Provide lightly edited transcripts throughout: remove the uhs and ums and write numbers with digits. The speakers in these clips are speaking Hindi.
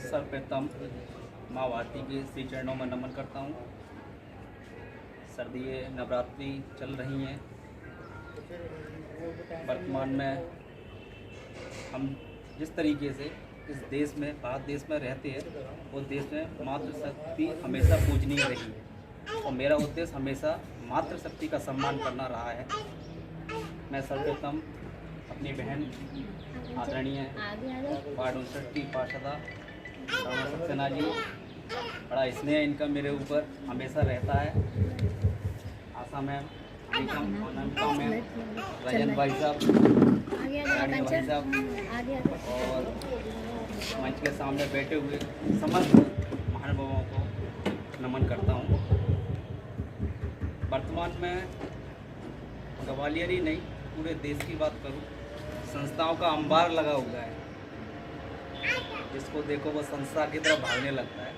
सर्वप्रथम माँ भारती के श्री चरणों में नमन करता हूँ। सर्दी नवरात्रि चल रही हैं। वर्तमान में हम जिस तरीके से इस देश में, भारत देश में रहते हैं, उस देश में मातृशक्ति हमेशा पूजनीय रही है और मेरा उद्देश्य हमेशा मातृशक्ति का सम्मान करना रहा है। मैं सर्वप्रथम अपनी बहन आदरणीय वार्ड 59 की पार्षदा राणा सक्सेना जी, बड़ा स्नेह इनका मेरे ऊपर हमेशा रहता है। आशा मैम, अनिका मैम, रजन भाई साहब, रानी भाई साहब और मंच के सामने बैठे हुए समस्त महानुभावों को नमन करता हूँ। वर्तमान में ग्वालियर ही नहीं, पूरे देश की बात करूँ, संस्थाओं का अंबार लगा हुआ है। जिसको देखो वो संस्था की तरफ भागने लगता है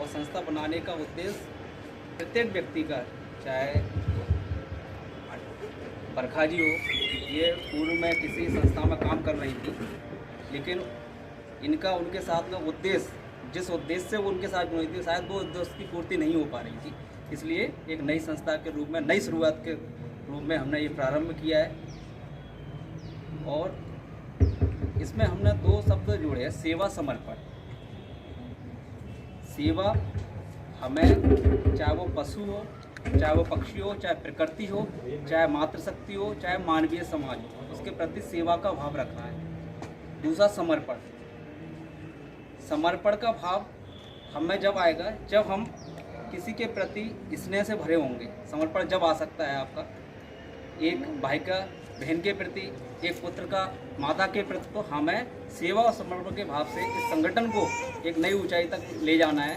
और संस्था बनाने का उद्देश्य प्रत्येक व्यक्ति का, चाहे बरखा जी हो, ये पूर्व में किसी संस्था में काम कर रही थी, लेकिन इनका उनके साथ में उद्देश्य, जिस उद्देश्य से वो उनके साथ जुड़ी थी, शायद वो उद्देश्य की पूर्ति नहीं हो पा रही थी। इसलिए एक नई संस्था के रूप में, नई शुरुआत के रूप में हमने ये प्रारंभ किया है और इसमें हमने दो शब्द जोड़े हैं, सेवा, समर्पण। सेवा हमें, चाहे वो पशु हो, चाहे वो पक्षी हो, चाहे प्रकृति हो, चाहे मातृशक्ति हो, चाहे मानवीय समाज हो, उसके प्रति सेवा का भाव रखना है। दूसरा समर्पण। समर्पण का भाव हमें जब आएगा जब हम किसी के प्रति स्नेह से भरे होंगे। समर्पण जब आ सकता है आपका, एक भाई का बहन के प्रति, एक पुत्र का माता के प्रति, तो हमें सेवा और समर्पण के भाव से इस संगठन को एक नई ऊंचाई तक ले जाना है।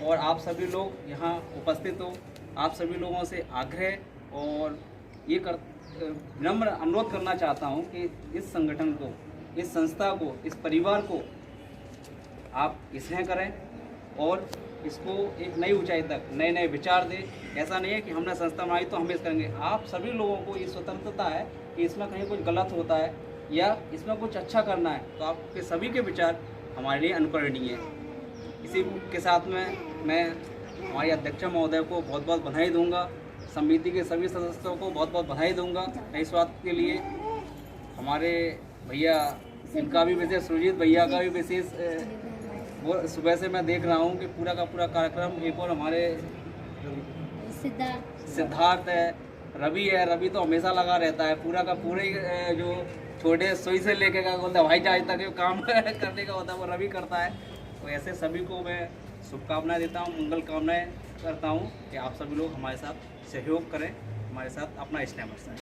और आप सभी लोग यहाँ उपस्थित हो, आप सभी लोगों से आग्रह और ये विनम्र अनुरोध करना चाहता हूँ कि इस संगठन को, इस संस्था को, इस परिवार को आप स्नेह करें और इसको एक नई ऊंचाई तक, नए नए विचार दें। ऐसा नहीं है कि हमने संस्था बनाई तो हम इस करेंगे। आप सभी लोगों को ये स्वतंत्रता है कि इसमें कहीं कुछ गलत होता है या इसमें कुछ अच्छा करना है, तो आपके सभी के विचार हमारे लिए अनुकरणीय हैं। इसी के साथ में मैं हमारी अध्यक्ष महोदय को बहुत बहुत बधाई दूंगा, समिति के सभी सदस्यों को बहुत बहुत बधाई दूंगा नई शुरुआत के लिए। हमारे भैया, इनका भी विशेष, सुरजीत भैया का भी विशेष, वो सुबह से मैं देख रहा हूँ कि पूरा का पूरा कार्यक्रम। एक और हमारे सिद्धार्थ है, रवि है, रवि तो हमेशा लगा रहता है, पूरा का पूरे जो छोटे सुई से लेके का बोलता है भाई जहाज तक जो काम करने का होता है वो रवि करता है। तो ऐसे सभी को मैं शुभकामनाएं देता हूँ, मंगल कामनाएं करता हूँ कि आप सभी लोग हमारे साथ सहयोग करें, हमारे साथ अपना स्नेह बरसाएं।